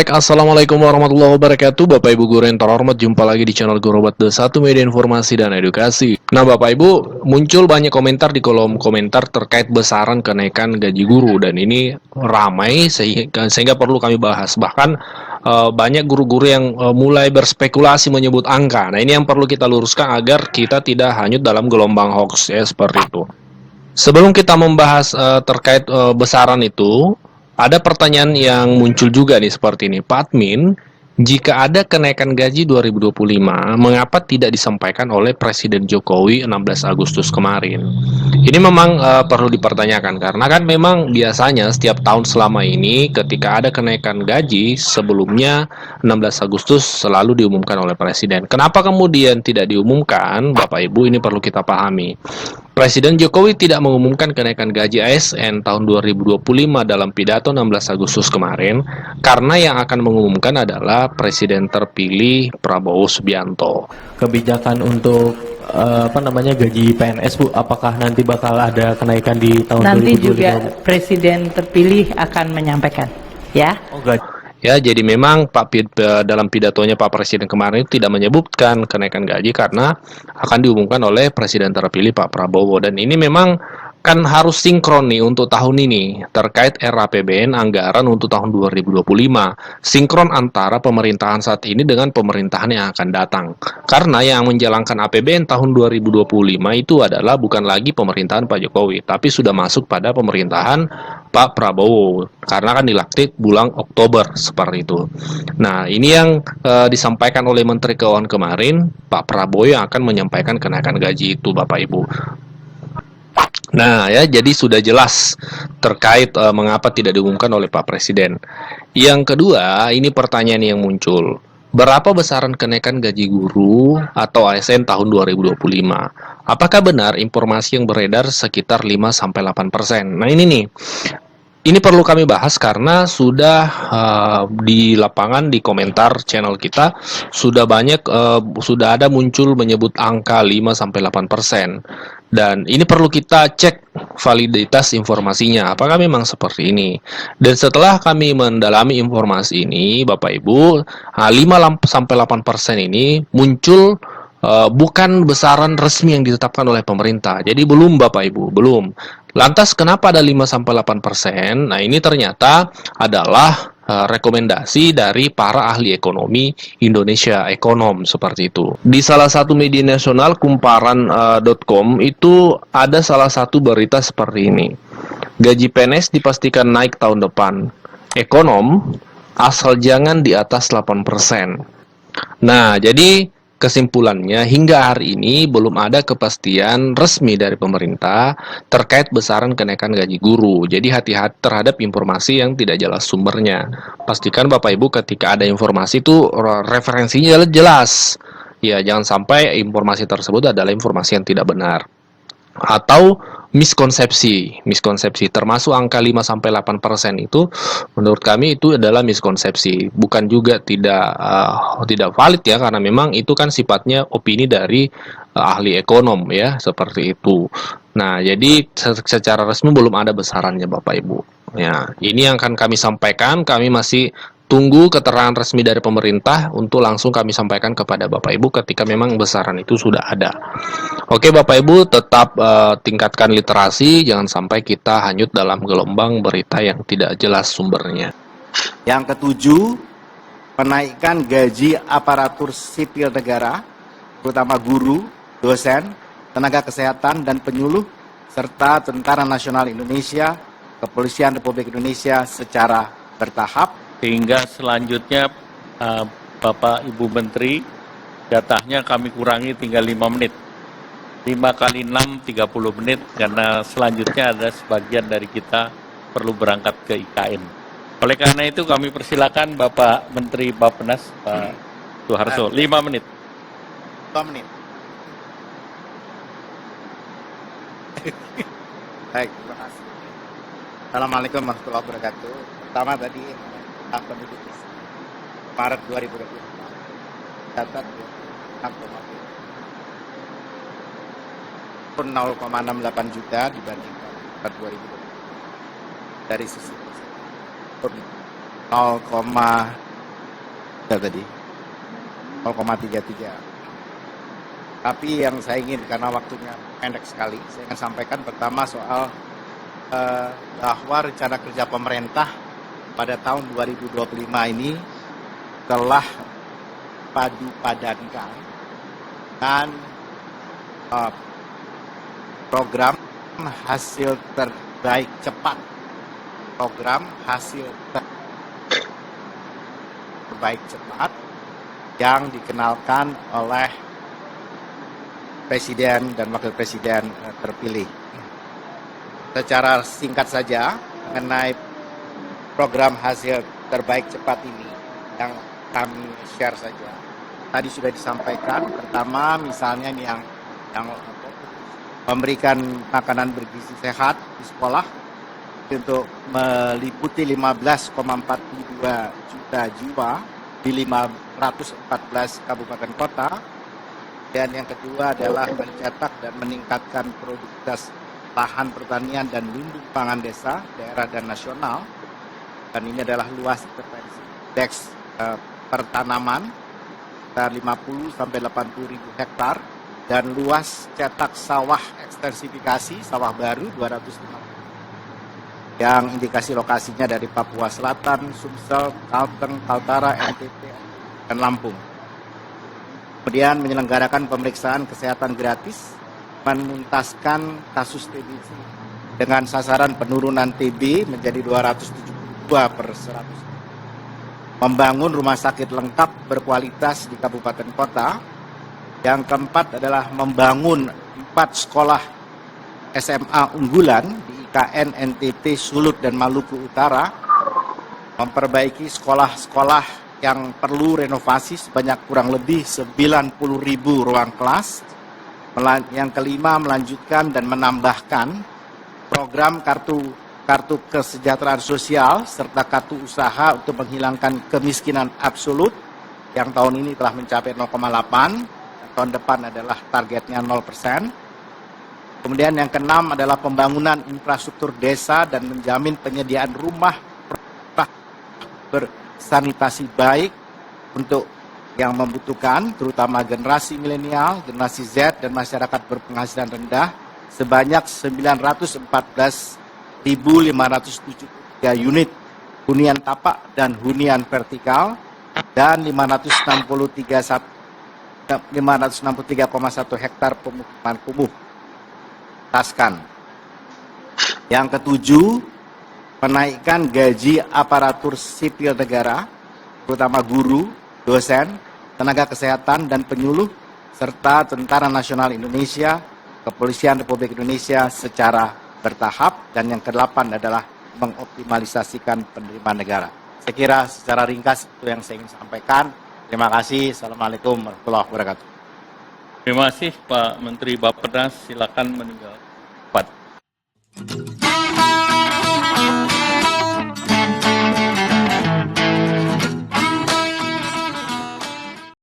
Baik, Assalamualaikum warahmatullahi wabarakatuh. Bapak Ibu guru yang terhormat, jumpa lagi di channel Guru Obat The 1 Media Informasi dan Edukasi. Nah Bapak Ibu, muncul banyak komentar di kolom komentar terkait besaran kenaikan gaji guru. Dan ini ramai sehingga perlu kami bahas. Bahkan banyak guru-guru yang mulai berspekulasi menyebut angka. Nah ini yang perlu kita luruskan agar kita tidak hanyut dalam gelombang hoax ya, seperti itu. Sebelum kita membahas terkait besaran itu, ada pertanyaan yang muncul juga nih seperti ini. Pak Admin, jika ada kenaikan gaji 2025, mengapa tidak disampaikan oleh Presiden Jokowi 16 Agustus kemarin? Ini memang perlu dipertanyakan karena kan memang biasanya setiap tahun selama ini ketika ada kenaikan gaji sebelumnya 16 Agustus selalu diumumkan oleh Presiden. Kenapa kemudian tidak diumumkan? Bapak Ibu, ini perlu kita pahami. Presiden Jokowi tidak mengumumkan kenaikan gaji ASN tahun 2025 dalam pidato 16 Agustus kemarin karena yang akan mengumumkan adalah Presiden terpilih Prabowo Subianto. Kebijakan untuk gaji PNS, Bu, apakah nanti bakal ada kenaikan di tahun 2025? Nanti juga Presiden terpilih akan menyampaikan, ya. Oh, gaji. Ya, jadi memang dalam pidatonya Pak Presiden kemarin itu tidak menyebutkan kenaikan gaji karena akan diumumkan oleh Presiden terpilih Pak Prabowo. Dan ini memang kan harus sinkron nih untuk tahun ini terkait RAPBN anggaran untuk tahun 2025. Sinkron antara pemerintahan saat ini dengan pemerintahan yang akan datang. Karena yang menjalankan APBN tahun 2025 itu adalah bukan lagi pemerintahan Pak Jokowi, tapi sudah masuk pada pemerintahan Pak Prabowo. Karena kan dilantik bulan Oktober seperti itu. Nah, ini yang disampaikan oleh Menteri Keuangan kemarin, Pak Prabowo yang akan menyampaikan kenaikan gaji itu, Bapak Ibu. Nah ya, jadi sudah jelas terkait mengapa tidak diumumkan oleh Pak Presiden. Yang kedua, ini pertanyaan yang muncul. Berapa besaran kenaikan gaji guru atau ASN tahun 2025? Apakah benar informasi yang beredar sekitar 5-8%? Nah ini nih, ini perlu kami bahas karena sudah di lapangan, di komentar channel kita sudah banyak, sudah ada muncul menyebut angka 5-8%. Dan ini perlu kita cek validitas informasinya, apakah memang seperti ini. Dan setelah kami mendalami informasi ini, Bapak Ibu, 5-8% ini muncul bukan besaran resmi yang ditetapkan oleh pemerintah. Jadi belum, Bapak Ibu, belum. Lantas kenapa ada 5-8%? Nah ini ternyata adalah rekomendasi dari para ahli ekonomi Indonesia Ekonom seperti itu. Di salah satu media nasional kumparan.com itu ada salah satu berita seperti ini. Gaji PNS dipastikan naik tahun depan. Ekonom asal jangan di atas 8%. Nah, jadi kesimpulannya, hingga hari ini belum ada kepastian resmi dari pemerintah terkait besaran kenaikan gaji guru. Jadi hati-hati terhadap informasi yang tidak jelas sumbernya. Pastikan Bapak Ibu ketika ada informasi itu referensinya jelas. Ya, jangan sampai informasi tersebut adalah informasi yang tidak benar. Atau miskonsepsi termasuk angka 5-8% itu menurut kami itu adalah miskonsepsi, bukan juga tidak valid ya, karena memang itu kan sifatnya opini dari ahli ekonom ya, seperti itu. Nah, jadi secara resmi belum ada besarannya Bapak Ibu. Ya, ini yang akan kami sampaikan, kami masih tunggu keterangan resmi dari pemerintah untuk langsung kami sampaikan kepada Bapak Ibu ketika memang besaran itu sudah ada. Oke Bapak Ibu, tetap tingkatkan literasi, jangan sampai kita hanyut dalam gelombang berita yang tidak jelas sumbernya. Yang ketujuh, penaikan gaji aparatur sipil negara, terutama guru, dosen, tenaga kesehatan, dan penyuluh, serta Tentara Nasional Indonesia, Kepolisian Republik Indonesia secara bertahap. Sehingga selanjutnya Bapak Ibu Menteri, jatahnya kami kurangi tinggal 5 menit. 5 kali 6, 30 menit, karena selanjutnya ada sebagian dari kita perlu berangkat ke IKN. Oleh karena itu kami persilakan Bapak Menteri Bappenas, Pak Soeharto, 5 menit. 5 menit. Baik, terima kasih. Assalamualaikum warahmatullahi wabarakatuh. Pertama tadi penduduk Maret 2024 data 0,68 juta dibandingkan Maret 2020. Dari sisi 0,68 tadi 0,33. Tapi yang saya ingin, karena waktunya pendek sekali, saya ingin sampaikan pertama soal bahwa rencana kerja pemerintah pada tahun 2025 ini telah padu-padankan dan program hasil terbaik cepat, program hasil terbaik cepat yang dikenalkan oleh Presiden dan Wakil Presiden terpilih. Secara singkat saja mengenai program hasil terbaik cepat ini yang kami share saja. Tadi sudah disampaikan, pertama misalnya ini yang memberikan makanan bergizi sehat di sekolah untuk meliputi 15,42 juta jiwa di 514 kabupaten kota. Dan yang kedua adalah mencetak dan meningkatkan produktivitas lahan pertanian dan lumbung pangan desa, daerah dan nasional. Dan ini adalah luas intervensi indeks pertanaman sekitar 50 sampai 80 ribu hektar dan luas cetak sawah ekstensifikasi sawah baru 250. Yang indikasi lokasinya dari Papua Selatan, Sumsel, Kalteng, Kaltara, NTT, dan Lampung. Kemudian menyelenggarakan pemeriksaan kesehatan gratis, menuntaskan kasus TBC dengan sasaran penurunan TB menjadi 272 per 100. Membangun rumah sakit lengkap berkualitas di kabupaten kota. Yang keempat adalah membangun 4 sekolah SMA unggulan di IKN, NTT, Sulut, dan Maluku Utara. Memperbaiki sekolah-sekolah yang perlu renovasi sebanyak kurang lebih 90.000 ruang kelas. Yang kelima, melanjutkan dan menambahkan program kartu kesejahteraan sosial serta kartu usaha untuk menghilangkan kemiskinan absolut yang tahun ini telah mencapai 0,8, tahun depan adalah targetnya 0%. Kemudian yang keenam adalah pembangunan infrastruktur desa dan menjamin penyediaan rumah sanitasi baik untuk yang membutuhkan, terutama generasi milenial, generasi Z, dan masyarakat berpenghasilan rendah sebanyak 914.573 unit hunian tapak dan hunian vertikal dan 563,1 hektar pemukiman kumuh. Taskan. Yang ketujuh, menaikkan gaji aparatur sipil negara, terutama guru, dosen, tenaga kesehatan, dan penyuluh, serta Tentara Nasional Indonesia, Kepolisian Republik Indonesia secara bertahap. Dan yang kedelapan adalah mengoptimalisasikan penerimaan negara. Saya kira secara ringkas itu yang saya ingin sampaikan. Terima kasih. Assalamualaikum warahmatullahi wabarakatuh. Terima kasih Pak Menteri Bappenas, silakan meninggal.